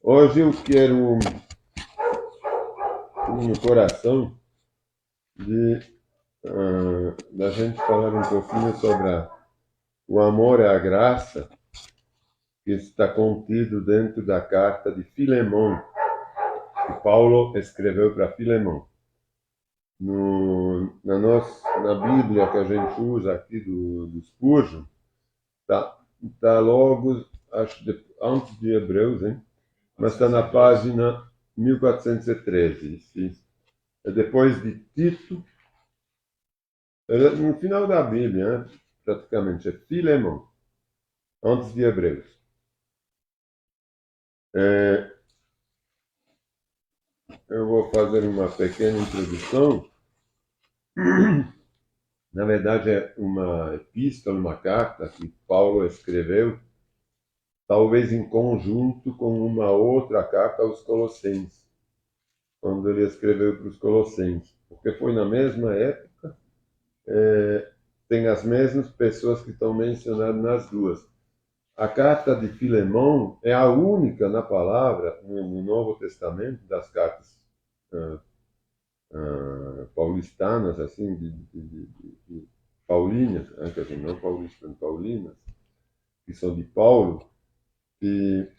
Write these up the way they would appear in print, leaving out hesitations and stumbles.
Hoje eu quero no coração de da gente falar um pouquinho sobre o amor e a graça que está contido dentro da carta de Filemão, que Paulo escreveu para Filemão. Na Bíblia que a gente usa aqui do Spurgeon, tá logo, antes de Hebreus, hein? Mas está na página 1413. É depois de Tito, no final da Bíblia, né? Praticamente, é Filemão, antes de Hebreus. Eu vou fazer uma pequena introdução. Na verdade, é uma epístola, uma carta que Paulo escreveu, talvez em conjunto com uma outra carta aos Colossenses, quando ele escreveu para os Colossenses, porque foi na mesma época, tem as mesmas pessoas que estão mencionadas nas duas. A carta de Filemão é a única na palavra, no Novo Testamento, das cartas paulistanas, assim, de paulinas, quer dizer, não paulistanas, paulinas, que são de Paulo, que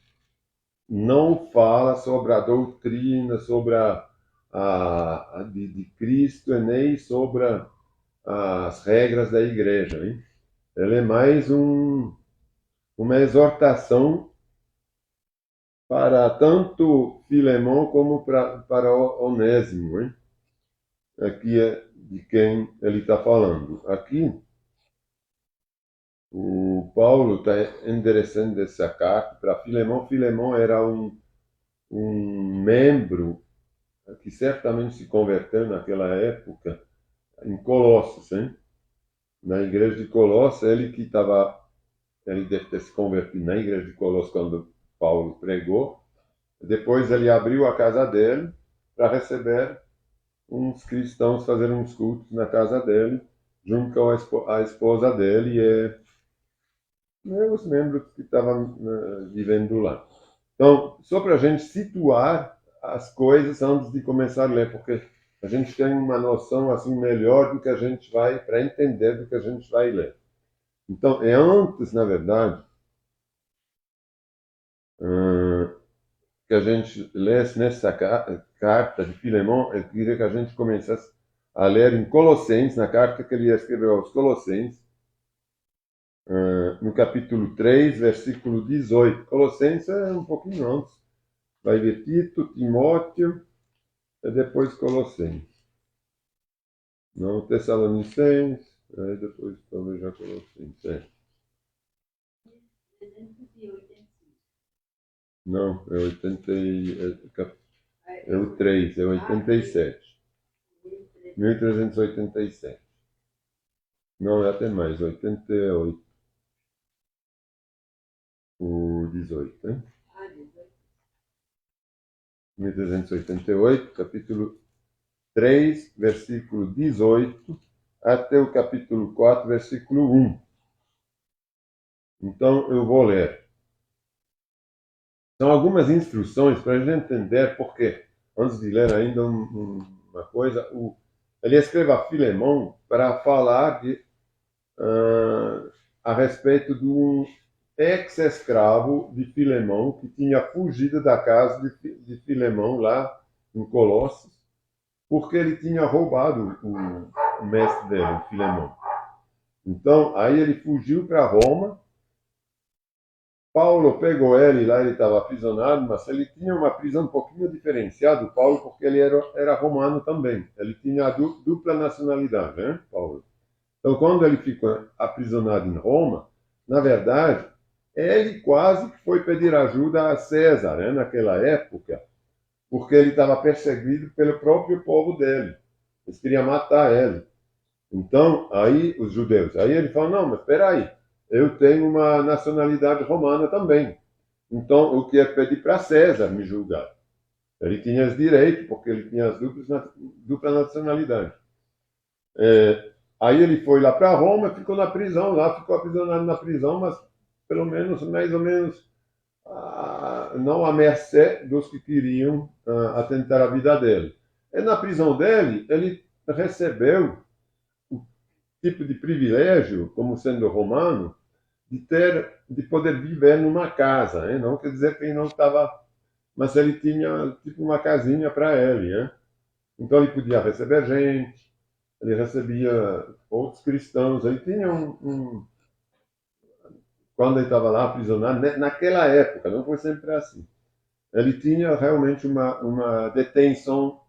não fala sobre a doutrina, sobre de Cristo, e nem sobre as regras da igreja. Hein? Ele é mais uma exortação para tanto Filemão como para Onésimo. Hein? Aqui é de quem ele está falando. Aqui, o Paulo está endereçando essa carta para Filemão. Filemão era um membro que certamente se converteu naquela época em Colossos, hein? Na igreja de Colossos, ele deve ter se convertido na igreja de Colossos quando Paulo pregou. Depois ele abriu a casa dele para receber uns cristãos, fazer uns cultos na casa dele, junto com a esposa dele e os membros que estavam vivendo lá. Então, só para a gente situar as coisas antes de começar a ler, porque a gente tem uma noção assim melhor do que a gente vai, para entender do que a gente vai ler. Então, é antes, na verdade, que a gente lesse nessa carta de Filemão, eu queria que a gente começasse a ler em Colossenses, na carta que ele escreveu aos Colossenses, no capítulo 3, versículo 18. Colossenses é um pouquinho antes. Vai ver Tito, Timóteo, e depois Colossenses. Não, Tessalonicenses, aí depois talvez já Colossenses. Não, é 80 é o 3, é 87. 1387. Não, é até mais, 88. O 18, né? 1388, capítulo 3, versículo 18, até o capítulo 4, versículo 1. Então, eu vou ler. São algumas instruções para a gente entender porque, antes de ler ainda uma coisa, ele escreve a Filemão para falar a respeito de um ex-escravo de Filemão que tinha fugido da casa de Filemão lá em Colossos, porque ele tinha roubado o mestre dele, Filemão. Então, aí ele fugiu para Roma. Paulo pegou ele lá, ele estava aprisionado, mas ele tinha uma prisão um pouquinho diferenciada, Paulo, porque ele era romano também. Ele tinha a dupla nacionalidade, né, Paulo? Então, quando ele ficou aprisionado em Roma, na verdade, ele quase que foi pedir ajuda a César, né, naquela época, porque ele estava perseguido pelo próprio povo dele. Eles queriam matar ele. Então, aí, os judeus, aí ele falou, não, mas espera aí, eu tenho uma nacionalidade romana também. Então, eu quero pedir para César me julgar. Ele tinha os direitos, porque ele tinha as dupla nacionalidade. Aí ele foi lá para Roma, ficou na prisão lá, ficou aprisionado na prisão, mas pelo menos, mais ou menos, não à mercê dos que queriam atentar a vida dele. E na prisão dele, ele recebeu o tipo de privilégio, como sendo romano, de poder viver numa casa, né? Não quer dizer que ele não estava, mas ele tinha tipo uma casinha para ele, né? Então ele podia receber gente, ele recebia outros cristãos, ele tinha quando ele estava lá aprisionado, naquela época, não foi sempre assim, ele tinha realmente uma detenção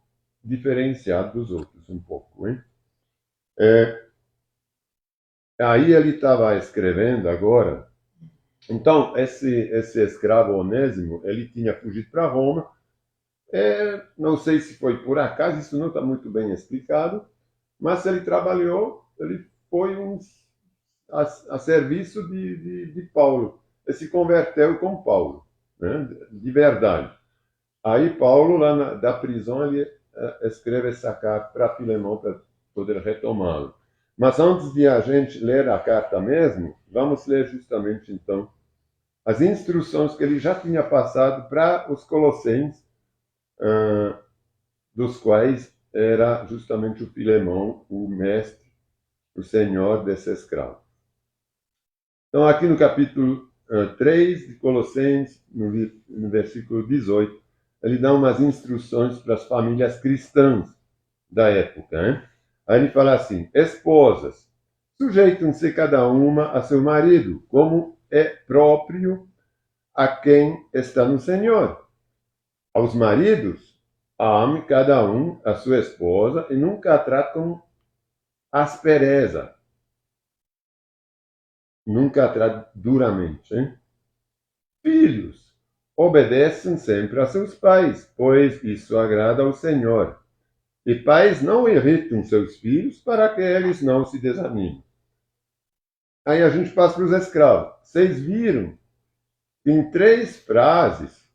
diferenciada dos outros, um pouco, hein? Aí ele estava escrevendo agora. Então, esse escravo Onésimo, ele tinha fugido para Roma. Não sei se foi por acaso, isso não está muito bem explicado, mas ele trabalhou, ele foi a serviço de Paulo. Ele se converteu com Paulo, né, de verdade. Aí Paulo, lá da prisão, ele escreve essa carta para Filemão para poder retomá-lo. Mas antes de a gente ler a carta mesmo, vamos ler justamente então as instruções que ele já tinha passado para os colossenses, dos quais era justamente o Filemão, o mestre, o senhor desse escravo. Então, aqui no capítulo 3 de Colossenses, no versículo 18, ele dá umas instruções para as famílias cristãs da época, hein? Aí ele fala assim: esposas, sujeitam-se cada uma a seu marido, como é próprio a quem está no Senhor. Aos maridos, ame cada um a sua esposa e nunca a tratam com aspereza. Nunca a tratam duramente, hein? Filhos, obedeçam sempre a seus pais, pois isso agrada ao Senhor. E pais não irritam seus filhos para que eles não se desanimem. Aí a gente passa para os escravos. Vocês viram que em 3 frases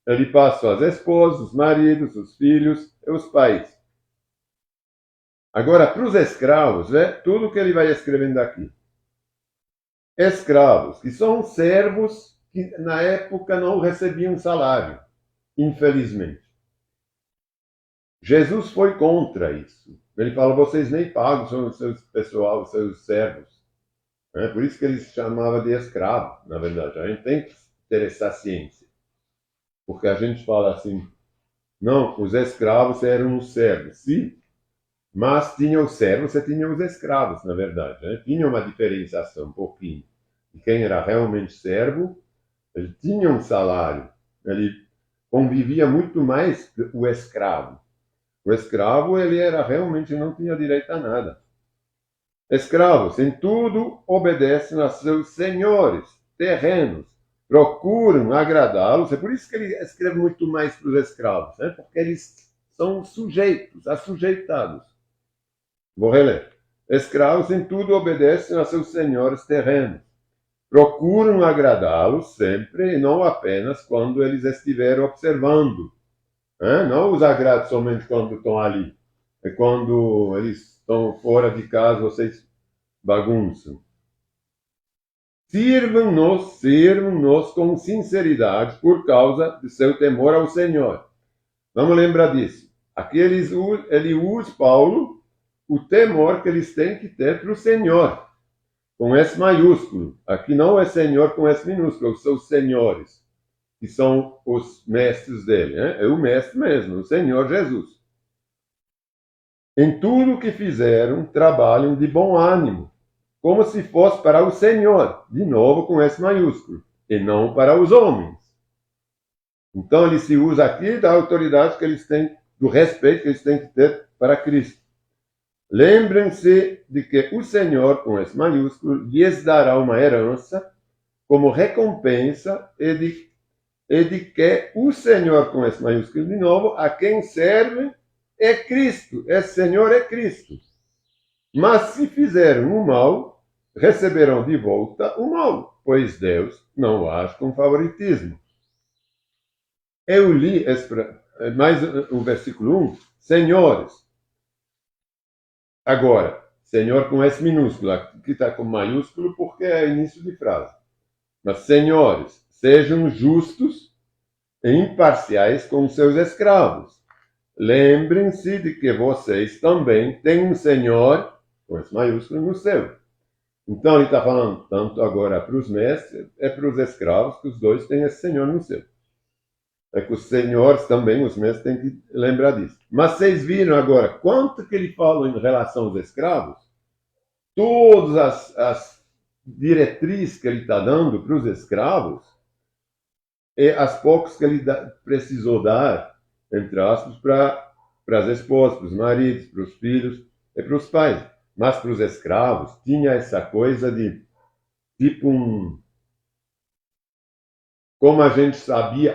ele passou as esposas, os maridos, os filhos e os pais. Agora, para os escravos, é tudo que ele vai escrevendo aqui. Escravos, que são servos que na época não recebiam salário, infelizmente. Jesus foi contra isso. Ele fala: vocês nem pagam seus pessoal, seus servos. É por isso que ele se chamava de escravo, na verdade. A gente tem que ter essa ciência. Porque a gente fala assim: não, os escravos eram os servos. Sim, mas tinha os servos e tinha os escravos, na verdade. Né? Tinha uma diferenciação, um pouquinho. E quem era realmente servo, ele tinha um salário. Ele convivia muito mais que o escravo. O escravo, ele era realmente, não tinha direito a nada. Escravos, em tudo, obedecem a seus senhores terrenos, procuram agradá-los. É por isso que ele escreve muito mais para os escravos, né? Porque eles são sujeitos, assujeitados. Vou reler. Escravos, em tudo, obedecem a seus senhores terrenos, procuram agradá-los sempre e não apenas quando eles estiverem observando. Não os agrada somente quando estão ali. É quando eles estão fora de casa, vocês bagunçam. Sirvam-nos com sinceridade por causa de seu temor ao Senhor. Vamos lembrar disso. Aqui ele usa, Paulo, o temor que eles têm que ter para o Senhor, com S maiúsculo. Aqui não é Senhor com S minúsculo, são os senhores, que são os mestres dele. É o mestre mesmo, o Senhor Jesus. Em tudo que fizeram, trabalham de bom ânimo, como se fosse para o Senhor, de novo com S maiúsculo, e não para os homens. Então ele se usa aqui da autoridade que eles têm, do respeito que eles têm que ter para Cristo. Lembrem-se de que o Senhor, com S maiúsculo, lhes dará uma herança como recompensa e de que o Senhor, com S maiúsculo de novo, a quem serve é Cristo. Esse Senhor é Cristo. Mas se fizeram o mal, receberão de volta o mal, pois Deus não age com favoritismo. Eu li mais o versículo 1, senhores. Agora, Senhor com S minúsculo, aqui está com maiúsculo porque é início de frase. Mas, senhores, sejam justos, e imparciais com seus escravos. Lembrem-se de que vocês também têm um Senhor, com S maiúsculo, no céu. Então ele está falando tanto agora para os mestres e para os escravos, que os dois têm esse Senhor no céu. É que os senhores também, os mestres, têm que lembrar disso. Mas vocês viram agora quanto que ele fala em relação aos escravos? Todas as diretrizes que ele está dando para os escravos e as poucas que ele precisou dar, entre aspas, para as esposas, para os maridos, para os filhos e para os pais. Mas para os escravos tinha essa coisa de tipo como a gente sabia,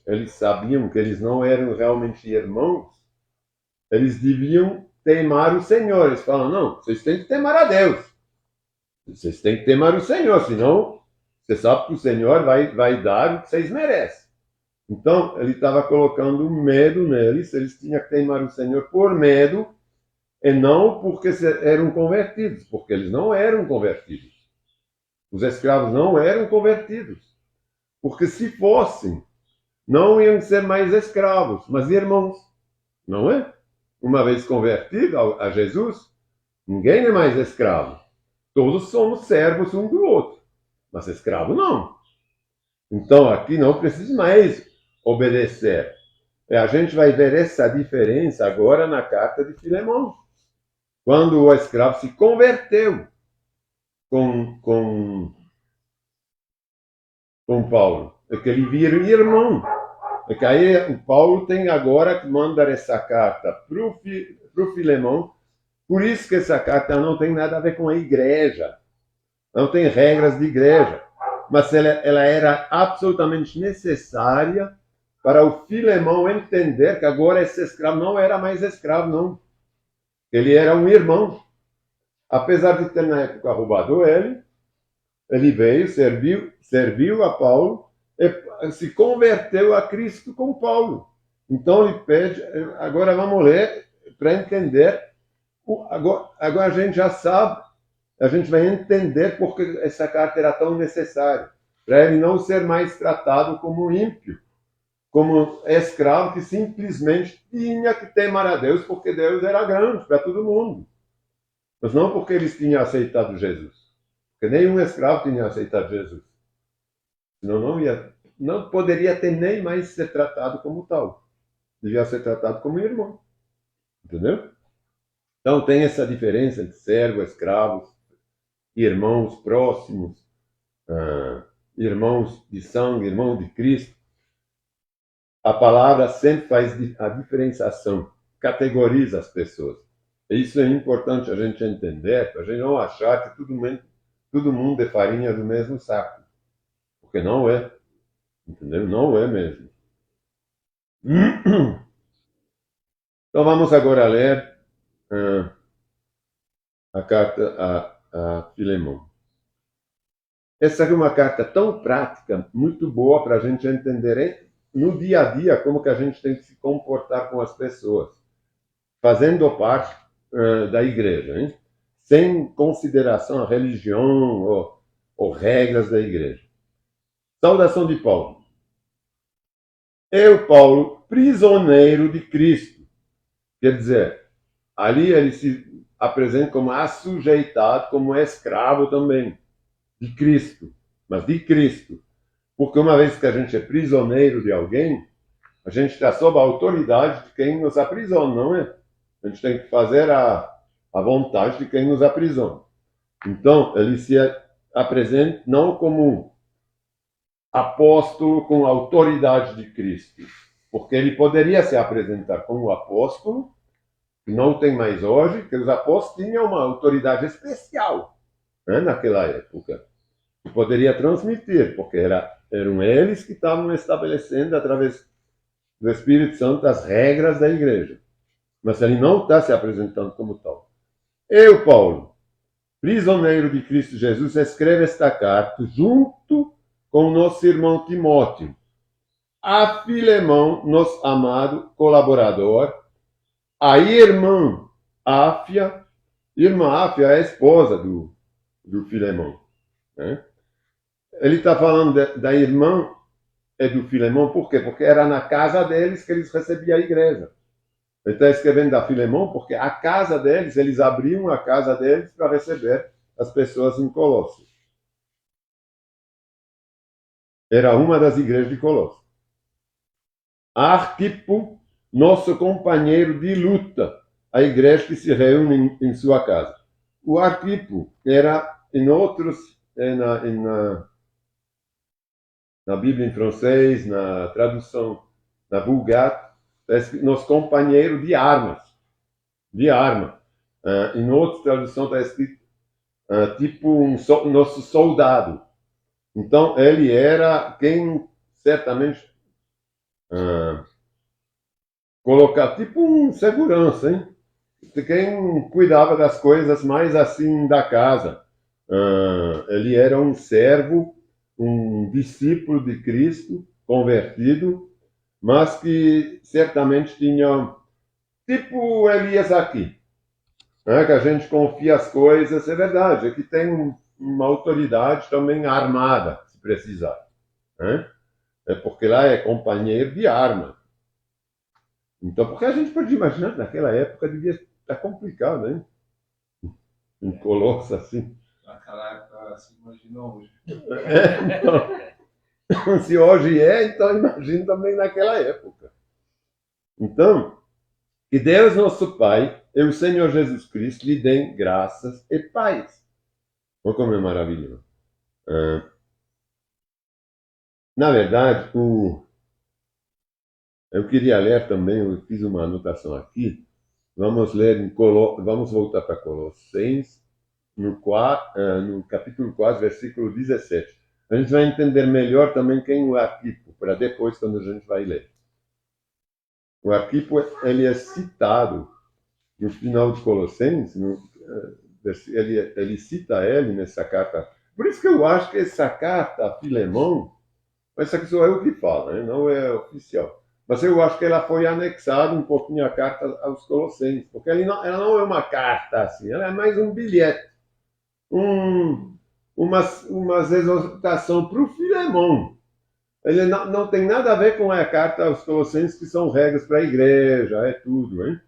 eles sabiam que eles não eram realmente irmãos, eles deviam temar o Senhor. Eles falam, não, vocês têm que temar a Deus. Vocês têm que temar o Senhor, senão você sabe que o Senhor vai dar o que vocês merecem. Então, ele estava colocando medo neles, eles tinham que temar o Senhor por medo, e não porque eram convertidos, porque eles não eram convertidos. Os escravos não eram convertidos. Porque se fossem, não iam ser mais escravos, mas irmãos. Não é? Uma vez convertido a Jesus, ninguém é mais escravo. Todos somos servos um do outro, mas escravo não. Então aqui não precisa mais obedecer. E a gente vai ver essa diferença agora na carta de Filemão. Quando o escravo se converteu com Paulo, é que ele vira irmão. É que aí o Paulo tem agora que mandar essa carta para o Filemão. Por isso que essa carta não tem nada a ver com a igreja. Não tem regras de igreja. Mas ela era absolutamente necessária para o Filemão entender que agora esse escravo não era mais escravo, não. Ele era um irmão. Apesar de ter na época roubado ele veio, serviu a Paulo e se converteu a Cristo com Paulo. Então ele pede, agora vamos ler para entender. Agora a gente já sabe, a gente vai entender porque essa carta era tão necessária. Para ele não ser mais tratado como ímpio, como escravo que simplesmente tinha que temar a Deus porque Deus era grande para todo mundo. Mas não porque eles tinham aceitado Jesus. Porque nenhum escravo tinha aceitado Jesus. Senão não poderia ter nem mais ser tratado como tal. Devia ser tratado como irmão. Entendeu? Então tem essa diferença entre servo, escravos, irmãos próximos, irmãos de sangue, irmãos de Cristo. A palavra sempre faz a diferenciação, categoriza as pessoas. E isso é importante a gente entender, para a gente não achar que todo mundo é farinha do mesmo saco. Porque não é. Entendeu? Não é mesmo. Então vamos agora ler a carta a Filemão. Essa é uma carta tão prática, muito boa para a gente entender no dia a dia como que a gente tem que se comportar com as pessoas, fazendo parte da igreja, hein? Sem consideração a religião ou regras da igreja. Saudação de Paulo. Eu, Paulo, prisioneiro de Cristo. Quer dizer, ali ele se apresenta como assujeitado, como escravo também, de Cristo. Mas de Cristo. Porque uma vez que a gente é prisioneiro de alguém, a gente está sob a autoridade de quem nos aprisiona, não é? A gente tem que fazer a vontade de quem nos aprisiona. Então, ele se apresenta não como apóstolo com a autoridade de Cristo, porque ele poderia se apresentar como apóstolo, que não tem mais hoje, que os apóstolos tinham uma autoridade especial, né, naquela época, que poderia transmitir, porque eram eles que estavam estabelecendo, através do Espírito Santo, as regras da igreja. Mas ele não está se apresentando como tal. Eu, Paulo, prisioneiro de Cristo Jesus, escrevo esta carta junto com o nosso irmão Timóteo, a Filemão, nosso amado colaborador, a irmã Áfia é a esposa do Filemão, né? Ele está falando da irmã é do Filemão, por quê? Porque era na casa deles que eles recebiam a igreja. Ele está escrevendo da Filemão porque a casa deles, eles abriam a casa deles para receber as pessoas em Colossos. Era uma das igrejas de Colossos. Arquipo, nosso companheiro de luta, a igreja que se reúne em sua casa. O Arquipo era, em outros, na Bíblia em francês, na tradução na Vulgata, nosso companheiro de armas. De arma. Em outra tradução está escrito tipo nosso soldado. Então, ele era quem certamente colocava, tipo um segurança, hein? Quem cuidava das coisas mais assim da casa. Ele era um servo, um discípulo de Cristo, convertido, mas que certamente tinha, tipo Elias aqui, né? Que a gente confia as coisas, é verdade, é que tem uma autoridade também armada, se precisar. Né? É porque lá é companheiro de arma. Então, porque a gente pode imaginar que naquela época devia estar complicado, né? Em Colossos, assim. Naquela época, se imagina hoje. Então, se hoje então imagina também naquela época. Então, que Deus nosso Pai e o Senhor Jesus Cristo lhe deem graças e paz. Olha como é maravilhoso. Na verdade, eu queria ler também, eu fiz uma anotação aqui. Vamos ler, vamos voltar para Colossenses, no capítulo 4, versículo 17. A gente vai entender melhor também quem é o Arquipo, para depois, quando a gente vai ler. O Arquipo, ele é citado no final de Colossenses, ele cita ele nessa carta. Por isso que eu acho que essa carta a Filemão, essa aqui sou eu que falo, né? Não é oficial. Mas eu acho que ela foi anexada um pouquinho à carta aos Colossenses, porque ela não é uma carta assim, ela é mais um bilhete, uma exortação para o Filemão. Ele não tem nada a ver com a carta aos Colossenses, que são regras para a igreja, é tudo, hein?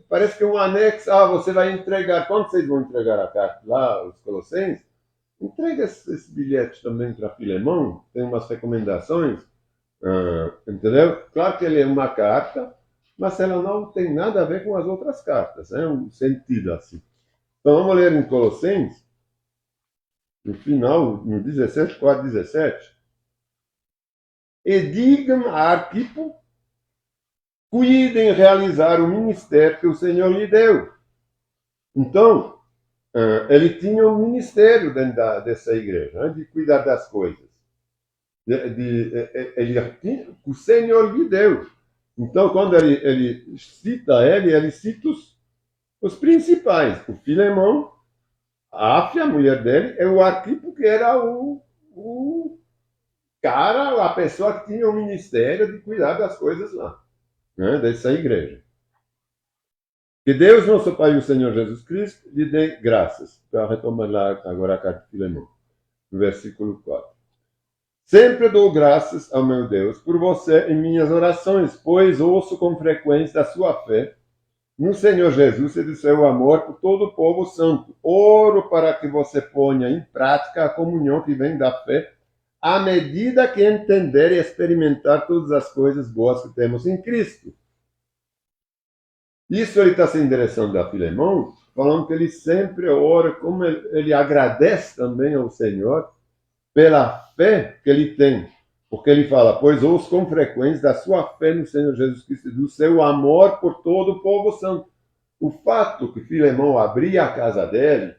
Parece que um anexo, você vai entregar, quando vocês vão entregar a carta lá, aos Colossenses, entrega esse bilhete também para Filemão, tem umas recomendações, entendeu? Claro que ele é uma carta, mas ela não tem nada a ver com as outras cartas, é um sentido assim. Então vamos ler em Colossenses, no final, no 17, 4, 17. E digam a Arquipo, cuide em realizar o ministério que o Senhor lhe deu. Então, ele tinha um ministério dentro dessa igreja, né, de cuidar das coisas. O Senhor lhe deu. Então, quando ele cita ele cita os principais. O Filemão, a Áfia, a mulher dele, e o Arquipo, que era o cara, a pessoa que tinha o ministério de cuidar das coisas lá, né, dessa igreja. Que Deus, nosso Pai e o Senhor Jesus Cristo, lhe dê graças. Para retomar lá agora a carta de Filemão, no versículo 4. Sempre dou graças ao meu Deus por você em minhas orações, pois ouço com frequência a sua fé no Senhor Jesus e do seu amor por todo o povo santo. Oro para que você ponha em prática a comunhão que vem da fé, à medida que entender e experimentar todas as coisas boas que temos em Cristo. Isso ele está se endereçando a Filemão, falando que ele sempre ora, como ele agradece também ao Senhor pela fé que ele tem. Porque ele fala, pois ouço com frequência da sua fé no Senhor Jesus Cristo, do seu amor por todo o povo santo. O fato que Filemão abria a casa dele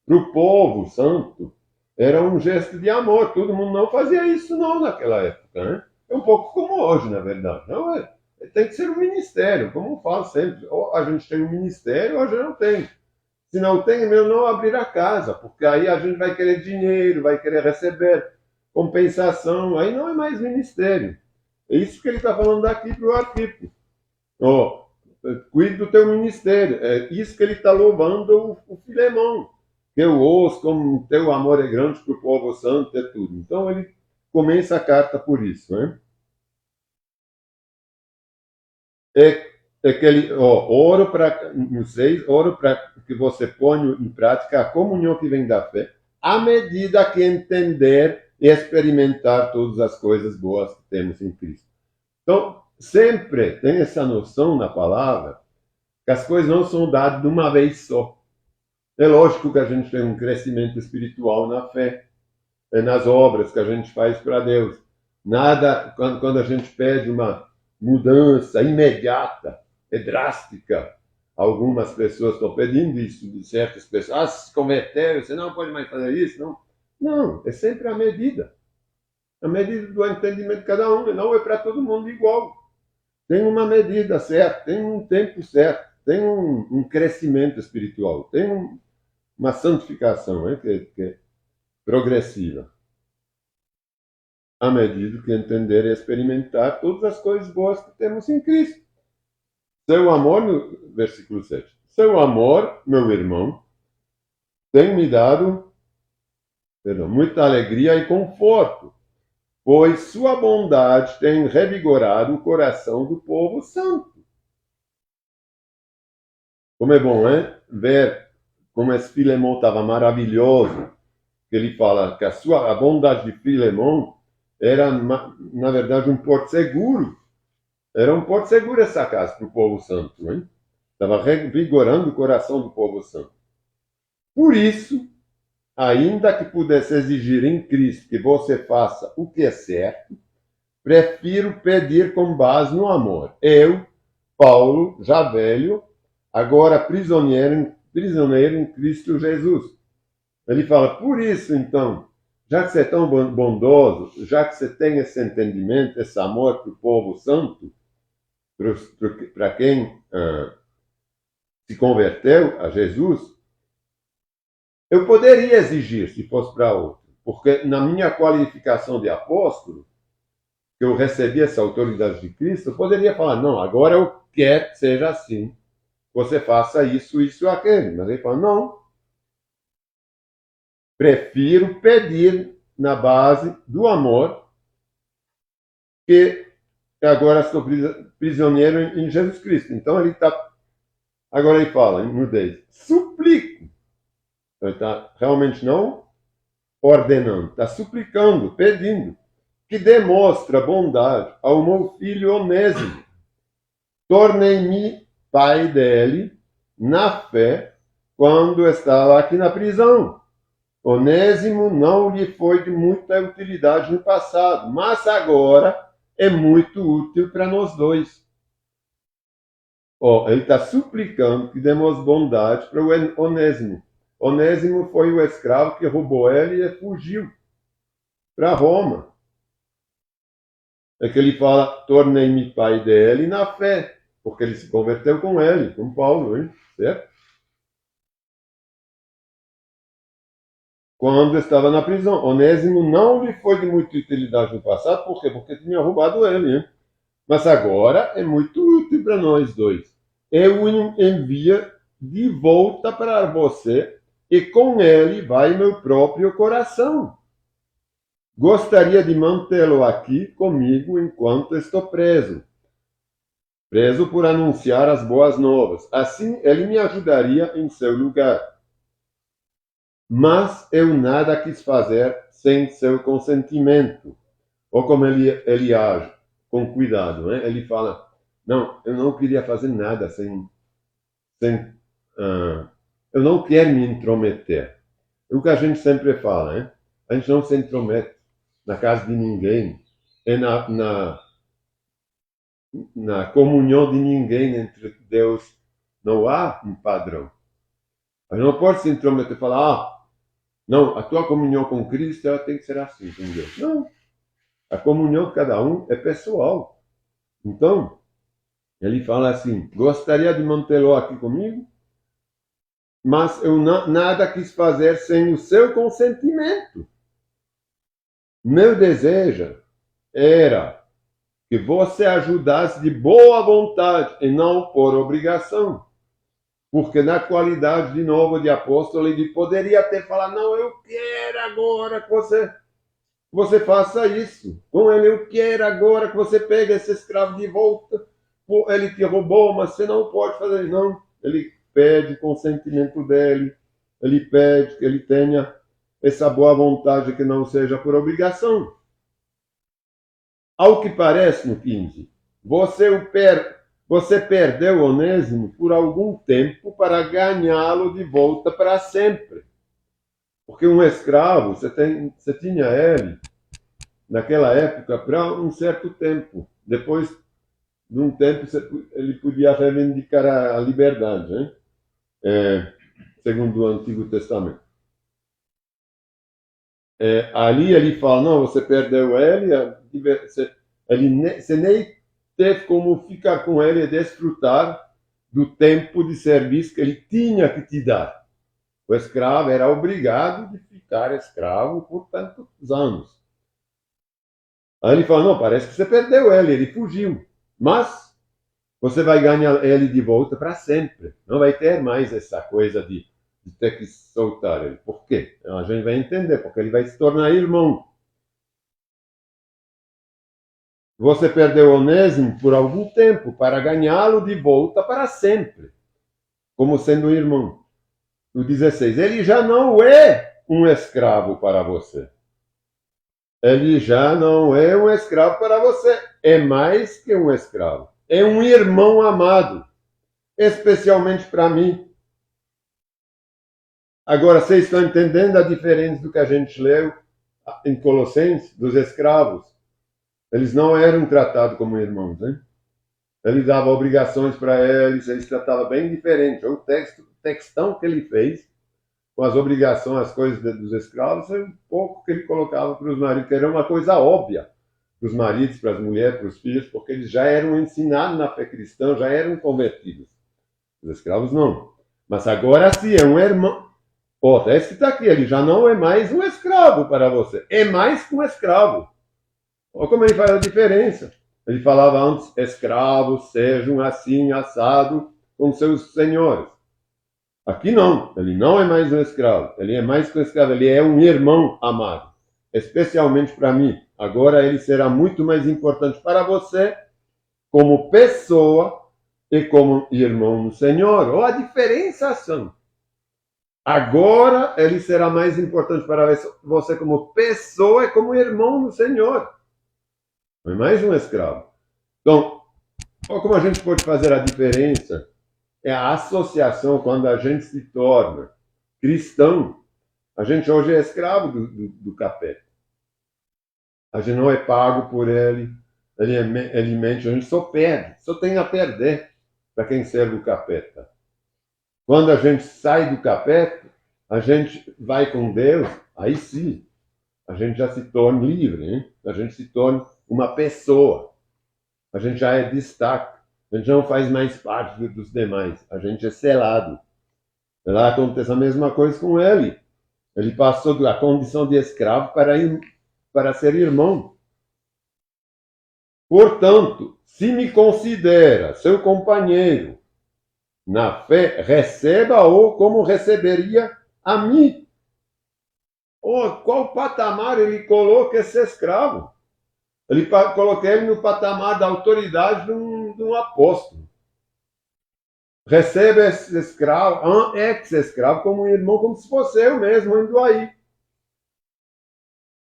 para o povo santo era um gesto de amor. Todo mundo não fazia isso não naquela época, né? É um pouco como hoje, na verdade. Não é? Tem que ser um ministério, como eu falo sempre. Ou a gente tem um ministério ou a gente não tem. Se não tem, é melhor não abrir a casa, porque aí a gente vai querer dinheiro, vai querer receber compensação, aí não é mais ministério. É isso que ele está falando aqui para o Arquipo. Cuide do teu ministério. É isso que ele está louvando o Filemão. Que eu ouço como teu amor é grande para o povo santo, é tudo. Então ele começa a carta por isso, né? É aquele, oro para, no 6, oro para que você ponha em prática a comunhão que vem da fé, à medida que entender e experimentar todas as coisas boas que temos em Cristo. Então, sempre tem essa noção na palavra que as coisas não são dadas de uma vez só. É lógico que a gente tem um crescimento espiritual na fé, nas obras que a gente faz para Deus. Nada, quando a gente pede uma mudança imediata, é drástica. Algumas pessoas estão pedindo isso de certas pessoas. Ah, se converter, você não pode mais fazer isso, não. Não, é sempre a medida. A medida do entendimento de cada um, não é para todo mundo igual. Tem uma medida certa, tem um tempo certo, tem um crescimento espiritual, tem uma santificação, né, que é progressiva. À medida que entender e experimentar todas as coisas boas que temos em Cristo. Seu amor, no versículo 7. Seu amor, meu irmão, tem me dado muita alegria e conforto, pois sua bondade tem revigorado o coração do povo santo. Como é bom, hein? Ver como esse Filemão estava maravilhoso. Ele fala que a bondade de Filemão era, na verdade, um porto seguro. Era um porto seguro essa casa para o povo santo, hein? Estava revigorando o coração do povo santo. Por isso, ainda que pudesse exigir em Cristo que você faça o que é certo, prefiro pedir com base no amor. Eu, Paulo, já velho, agora prisioneiro em Cristo Jesus. Ele fala, por isso, então, já que você é tão bondoso, já que você tem esse entendimento, esse amor para o povo santo, para quem se converteu a Jesus, eu poderia exigir, se fosse para outro, porque na minha qualificação de apóstolo, que eu recebi essa autoridade de Cristo, eu poderia falar, não, agora eu quero que seja assim, você faça isso, isso, aquele. Mas ele fala, não, prefiro pedir na base do amor, que agora estou prisioneiro em Jesus Cristo. Então ele está, agora ele fala, no 10, suplico. Então ele está realmente não ordenando, está suplicando, pedindo, que demonstra bondade ao meu filho Onésimo. Tornei-me pai dele na fé quando estava aqui na prisão. Onésimo não lhe foi de muita utilidade no passado, mas agora é muito útil para nós dois. Ele está suplicando que demos bondade para o Onésimo. Onésimo foi o escravo que roubou ele e fugiu para Roma. É que ele fala, tornei-me pai dele na fé, porque ele se converteu com ele, com Paulo, hein? Certo? Quando estava na prisão. Onésimo não lhe foi de muita utilidade no passado, por quê? Porque tinha roubado ele, hein? Mas agora é muito útil para nós dois. Eu o envio de volta para você e com ele vai meu próprio coração. Gostaria de mantê-lo aqui comigo enquanto estou preso. Preso por anunciar as boas novas. Assim, ele me ajudaria em seu lugar. Mas eu nada quis fazer sem seu consentimento. Ou como ele age, com cuidado, né? Ele fala, não, eu não queria fazer nada sem eu não quero me intrometer. É o que a gente sempre fala, né? A gente não se intromete na casa de ninguém, é na comunhão de ninguém entre Deus. Não há um padrão. A gente não pode se intrometer e falar, não, a tua comunhão com Cristo ela tem que ser assim com Deus. Não. A comunhão de cada um é pessoal. Então, ele fala assim, gostaria de mantê-lo aqui comigo, mas eu nada quis fazer sem o seu consentimento. Meu desejo era que você ajudasse de boa vontade e não por obrigação. Porque na qualidade, de novo, de apóstolo, ele poderia ter falado, não, eu quero agora que você... você faça isso. Com ele, eu quero agora que você pegue esse escravo de volta. Ele te roubou, mas você não pode fazer isso. Não. Ele pede o consentimento dele. Ele pede que ele tenha essa boa vontade que não seja por obrigação. Ao que parece, no 15, você perdeu Onésimo por algum tempo para ganhá-lo de volta para sempre. Porque um escravo, você tinha ele, naquela época, para um certo tempo. Depois de um tempo, ele podia reivindicar a liberdade, hein? Segundo o Antigo Testamento. Ali ele fala, não, você perdeu ele, você nem teve como ficar com ele e desfrutar do tempo de serviço que ele tinha que te dar. O escravo era obrigado de ficar escravo por tantos anos. Aí ele fala, não, parece que você perdeu ele fugiu. Mas você vai ganhar ele de volta para sempre. Não vai ter mais essa coisa de ter que soltar ele. Por quê? A gente vai entender, porque ele vai se tornar irmão. Você perdeu Onésimo por algum tempo para ganhá-lo de volta para sempre, como sendo um irmão. No 16, ele já não é um escravo para você. Ele já não é um escravo para você. É mais que um escravo. É um irmão amado, especialmente para mim. Agora, vocês estão entendendo a diferença do que a gente leu em Colossenses, dos escravos? Eles não eram tratados como irmãos, né? Ele dava obrigações para eles tratavam bem diferente. O textão que ele fez, com as obrigações, as coisas dos escravos, é um pouco que ele colocava para os maridos, que era uma coisa óbvia para os maridos, para as mulheres, para os filhos, porque eles já eram ensinados na fé cristã, já eram convertidos. Os escravos não. Mas agora sim, é um irmão. Ó, esse que está aqui, ele já não é mais um escravo para você. É mais que um escravo. Olha como ele faz a diferença. Ele falava antes, escravos sejam assim, assado com seus senhores. Aqui não, ele não é mais um escravo. Ele é mais que um escravo, ele é um irmão amado. Especialmente para mim. Agora ele será muito mais importante para você como pessoa e como irmão no Senhor. Olha a diferenciação. Agora ele será mais importante para você como pessoa e como irmão no Senhor. Não é mais um escravo. Então, olha como a gente pode fazer a diferença. É a associação quando a gente se torna cristão. A gente hoje é escravo do capeta. A gente não é pago por ele. Ele mente, a gente só perde. Só tem a perder para quem serve o capeta. Quando a gente sai do capeta, a gente vai com Deus, aí sim, a gente já se torna livre, hein? A gente se torna uma pessoa. A gente já é destaque. A gente não faz mais parte dos demais. A gente é selado. Lá acontece a mesma coisa com ele. Ele passou da condição de escravo para ser irmão. Portanto, se me considera seu companheiro na fé, receba-o como receberia a mim. Qual patamar ele coloca esse escravo? Ele coloca ele no patamar da autoridade de um apóstolo. Recebe esse escravo, um ex-escravo, como um irmão, como se fosse eu mesmo indo aí.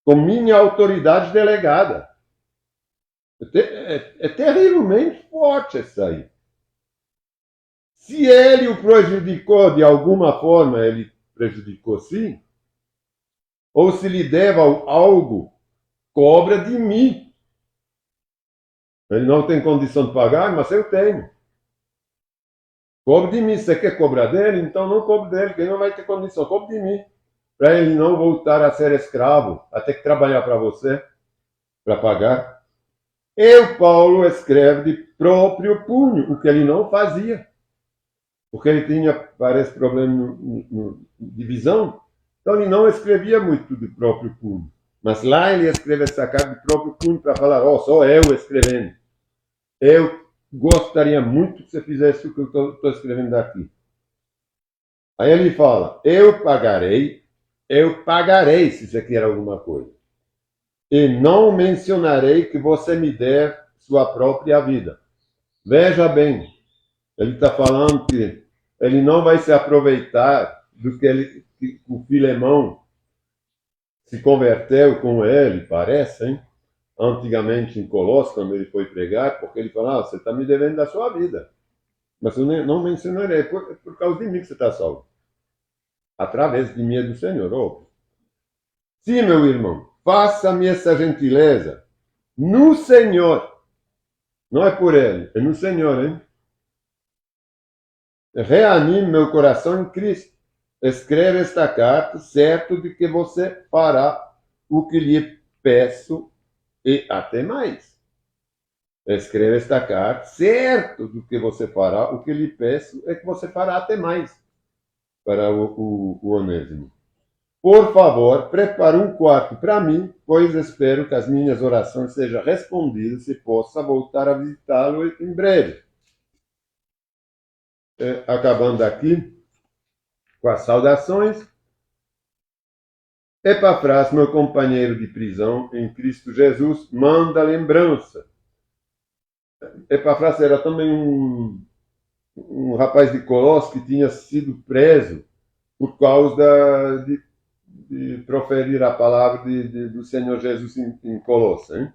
Com minha autoridade delegada. É terrivelmente forte isso aí. Se ele o prejudicou de alguma forma, ele prejudicou sim, ou se lhe deve algo, cobra de mim. Ele não tem condição de pagar, mas eu tenho. Cobre de mim. Se você quer cobrar dele, então não cobre dele, que ele não vai ter condição. Cobre de mim. Para ele não voltar a ser escravo, a ter que trabalhar para você, para pagar. Eu, Paulo, escreve de próprio punho, o que ele não fazia. Porque ele tinha, parece, problema de visão. Então ele não escrevia muito de próprio punho. Mas lá ele escreve essa carta de próprio punho para falar, sou eu escrevendo. Eu gostaria muito que você fizesse o que eu estou escrevendo aqui. Aí ele fala, eu pagarei se você quer alguma coisa. e não mencionarei que você me der sua própria vida. Veja bem, ele está falando que ele não vai se aproveitar do que o Filemão se converteu com ele, parece, hein? Antigamente em Colossos, quando ele foi pregar, porque ele falou, você está me devendo da sua vida. Mas eu não mencionarei, por causa de mim que você está salvo. Através de mim e do Senhor, óbvio. Sim, meu irmão, faça-me essa gentileza. No Senhor. Não é por ele, é no Senhor, hein? Reanime meu coração em Cristo. Escreva esta carta, certo de que você fará o que lhe peço e até mais. Escreva esta carta, certo do que você fará, o que lhe peço é que você fará até mais para o Onésimo. Por favor, prepare um quarto para mim, pois espero que as minhas orações sejam respondidas e possa voltar a visitá-lo em breve. Acabando aqui com as saudações. Epafras, meu companheiro de prisão em Cristo Jesus, manda lembrança. Epafras era também um rapaz de Colossos que tinha sido preso por causa de proferir a palavra do Senhor Jesus em Colossos. Hein?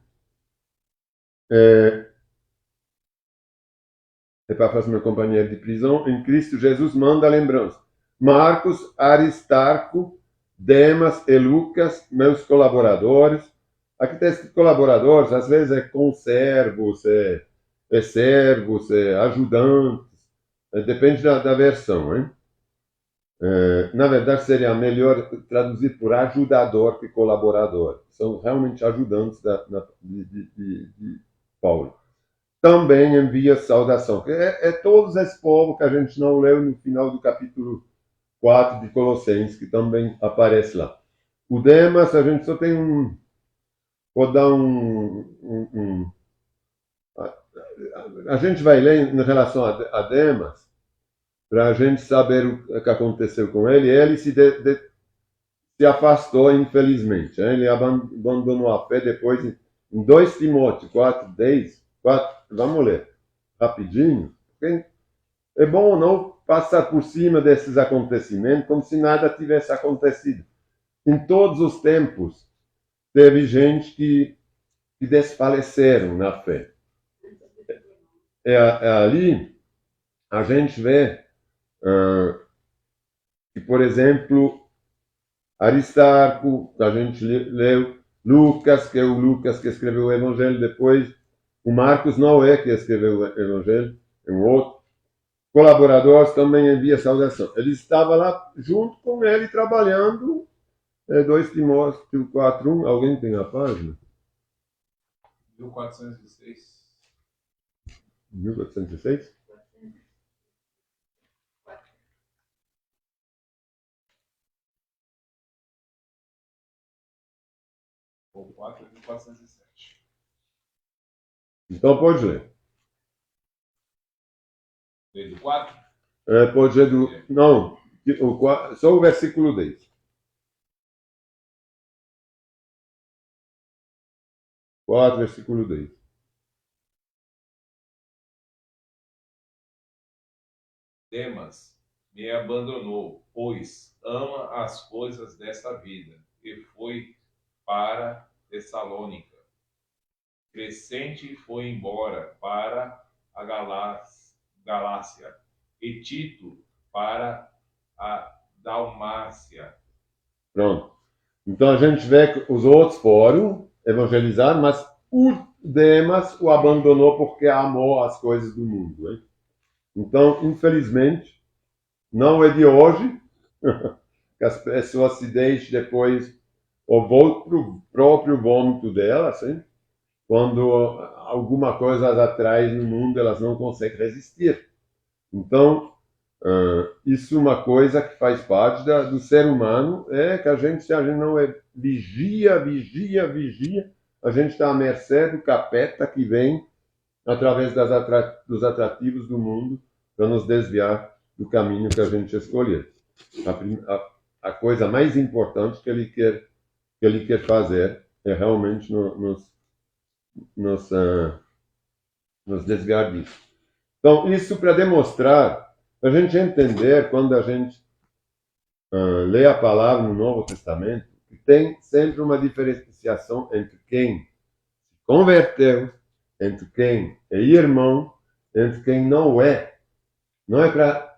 Epafras, meu companheiro de prisão em Cristo Jesus, manda lembrança. Marcos, Aristarco, Demas e Lucas, meus colaboradores. Aqui está escrito colaboradores, às vezes é conservos, servos, ajudantes, depende da versão. Hein? Na verdade, seria melhor traduzir por ajudador que colaborador. São realmente ajudantes de Paulo. Também envia saudação. É todos esse povo que a gente não leu no final do capítulo 4 de Colossenses, que também aparece lá. O Demas, a gente só tem vou dar a gente vai ler em relação a Demas, para a gente saber o que aconteceu com ele. Ele se afastou, infelizmente. Ele abandonou a fé depois em 2 Timóteo 4:10. Vamos ler rapidinho. É bom não passar por cima desses acontecimentos como se nada tivesse acontecido. Em todos os tempos, teve gente que desfaleceram na fé. Ali a gente vê que, por exemplo, Aristarco, que a gente leu, Lucas, que é o Lucas que escreveu o Evangelho depois, o Marcos não é que escreveu o Evangelho, é um outro. Colaboradores também envia saudação. Ele estava lá junto com ele trabalhando. 2 Timóteo 4:1. Alguém tem a página? 1406. 1406? Ou 4 de 407. Então pode ler. Desde o 4? Pode ler do. Não, só o versículo 10. 4, versículo 10. Demas me abandonou, pois ama as coisas desta vida, e foi para Tessalônica. Crescente foi embora para a Galácia, e Tito para a Dalmácia. Pronto. Então a gente vê que os outros foram evangelizados, mas o Demas o abandonou porque amou as coisas do mundo. Hein? Então, infelizmente, não é de hoje que as pessoas se deixem depois ou voltam para o próprio vômito delas, hein? Quando alguma coisa as atrai no mundo, elas não conseguem resistir. Então, isso é uma coisa que faz parte do ser humano, é que se a gente não vigia, a gente está à mercê do capeta que vem através dos atrativos do mundo para nos desviar do caminho que a gente escolher. A coisa mais importante que ele quer fazer realmente nos desviar disso. Então, isso para demonstrar, para a gente entender, quando a gente lê a palavra no Novo Testamento, que tem sempre uma diferenciação entre quem se converteu, entre quem é irmão, entre quem não é. Não é para...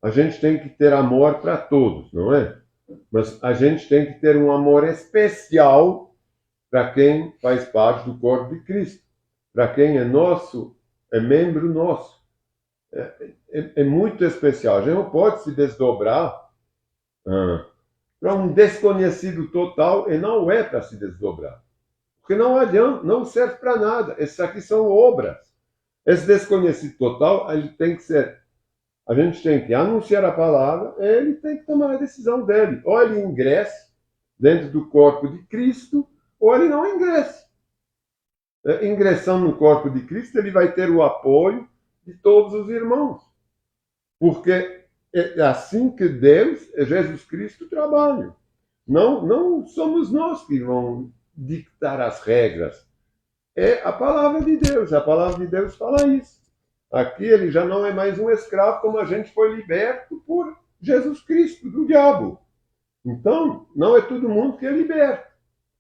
A gente tem que ter amor para todos, não é? Mas a gente tem que ter um amor especial para quem faz parte do corpo de Cristo, para quem é nosso, é membro nosso. É muito especial. A gente não pode se desdobrar para um desconhecido total, e não é para se desdobrar. Porque não adianta, não serve para nada. Essas aqui são obras. Esse desconhecido total, ele tem que ser... A gente tem que anunciar a palavra, ele tem que tomar a decisão dele. Ou ele ingressa dentro do corpo de Cristo, ou ele não ingressa. Ingressando no corpo de Cristo, ele vai ter o apoio de todos os irmãos. Porque é assim que Deus, Jesus Cristo, trabalha. Não somos nós que vamos ditar as regras. É a palavra de Deus. A palavra de Deus fala isso. Aqui ele já não é mais um escravo, como a gente foi liberto por Jesus Cristo, do diabo. Então, não é todo mundo que é liberto.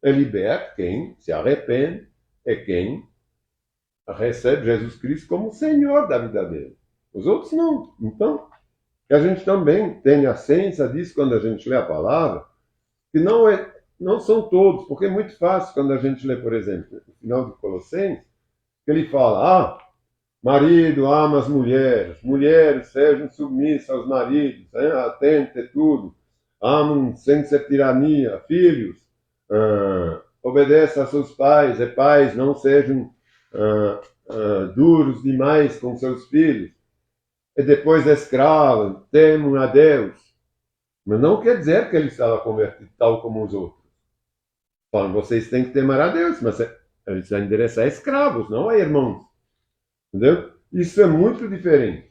É liberto quem se arrepende, é quem recebe Jesus Cristo como Senhor da vida dele. Os outros não. Então, que a gente também tenha a ciência disso quando a gente lê a palavra, que não são todos, porque é muito fácil quando a gente lê, por exemplo, no final de Colossenses, que ele fala, marido ama as mulheres, mulheres sejam submissas aos maridos, atentem tudo, amam sem ser tirania, filhos, obedeçam a seus pais, e pais não sejam duros demais com seus filhos, e depois escravos, temam a Deus. Mas não quer dizer que ele estava convertido tal como os outros. Falam, vocês têm que temar a Deus, mas ele se endereça a escravos, não a irmãos. Entendeu? Isso é muito diferente.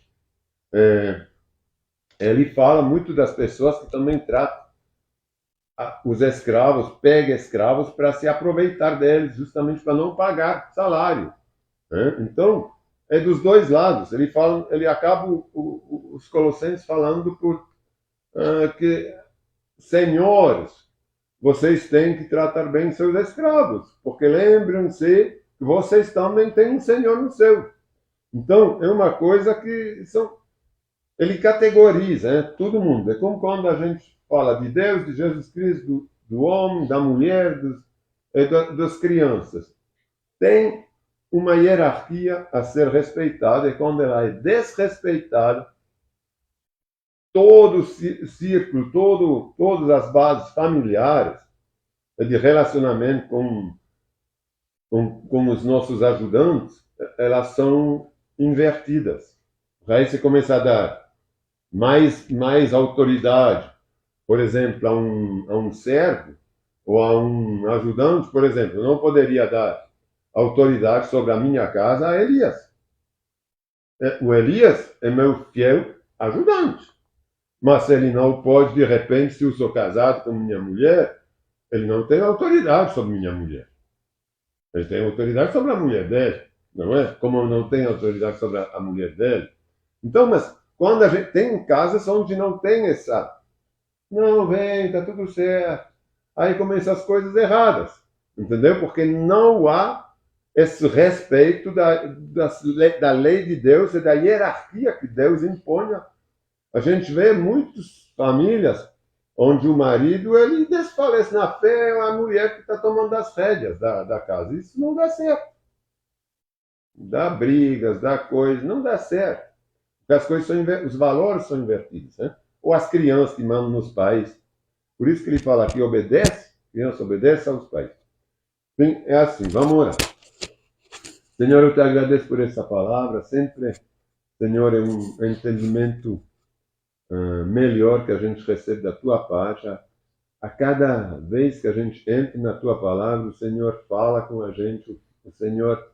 Ele fala muito das pessoas que também tratam os escravos, pega escravos para se aproveitar deles, justamente para não pagar salário. Então, é dos dois lados. Ele acaba os Colossenses falando que, senhores, vocês têm que tratar bem seus escravos, porque lembram-se que vocês também têm um Senhor no céu. Então, é uma coisa que ele categoriza, todo mundo. É como quando a gente fala de Deus, de Jesus Cristo, do homem, da mulher, das crianças. Tem uma hierarquia a ser respeitada, e quando ela é desrespeitada, todo o círculo, todas as bases familiares de relacionamento com os nossos ajudantes, elas são invertidas. Aí você começa a dar mais autoridade, por exemplo, a um servo ou a um ajudante, por exemplo. Eu não poderia dar autoridade sobre a minha casa a Elias. O Elias é meu fiel ajudante. Mas ele não pode, de repente, se eu sou casado com minha mulher, ele não tem autoridade sobre minha mulher. Ele tem autoridade sobre a mulher dele, não é? Como eu não tenho autoridade sobre a mulher dele. Então, mas quando a gente tem casas onde não tem essa... Não, vem, tá tudo certo. Aí começam as coisas erradas, entendeu? Porque não há esse respeito da lei de Deus e da hierarquia que Deus impõe. A gente vê muitas famílias onde o marido ele desfalece na fé, é a mulher que está tomando as rédeas da casa. Isso não dá certo. Dá brigas, dá coisas, não dá certo. Porque as coisas os valores são invertidos, né? Ou as crianças que mandam nos pais. Por isso que ele fala aqui, criança obedece aos pais. Sim, é assim, vamos orar. Senhor, eu te agradeço por essa palavra. Sempre, Senhor, é um entendimento melhor que a gente recebe da tua parte. A cada vez que a gente entra na tua palavra, o Senhor fala com a gente, o Senhor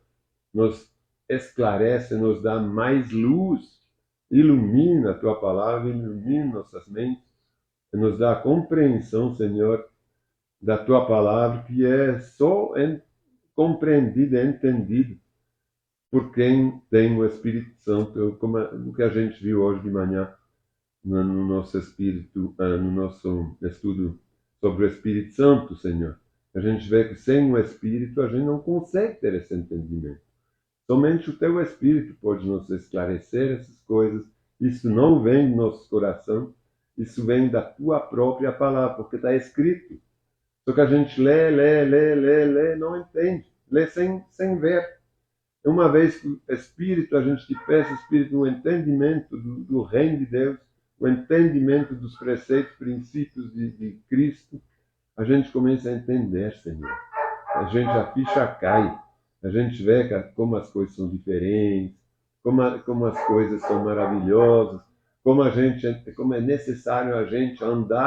nos esclarece, nos dá mais luz, ilumina a tua palavra, ilumina nossas mentes, e nos dá a compreensão, Senhor, da tua palavra, que é só compreendido e entendido por quem tem o Espírito Santo, como o que a gente viu hoje de manhã no nosso espírito, no nosso estudo sobre o Espírito Santo, Senhor. A gente vê que sem o Espírito a gente não consegue ter esse entendimento. Somente o teu Espírito pode nos esclarecer essas coisas. Isso não vem do nosso coração, isso vem da tua própria palavra, porque está escrito. Só que a gente lê, não entende. Lê sem ver. Uma vez que o Espírito, a gente te peça, Espírito, o entendimento do reino de Deus, o entendimento dos preceitos, princípios de Cristo, a gente começa a entender, Senhor. A ficha cai. A gente vê como as coisas são diferentes, como as coisas são maravilhosas, como é necessário a gente andar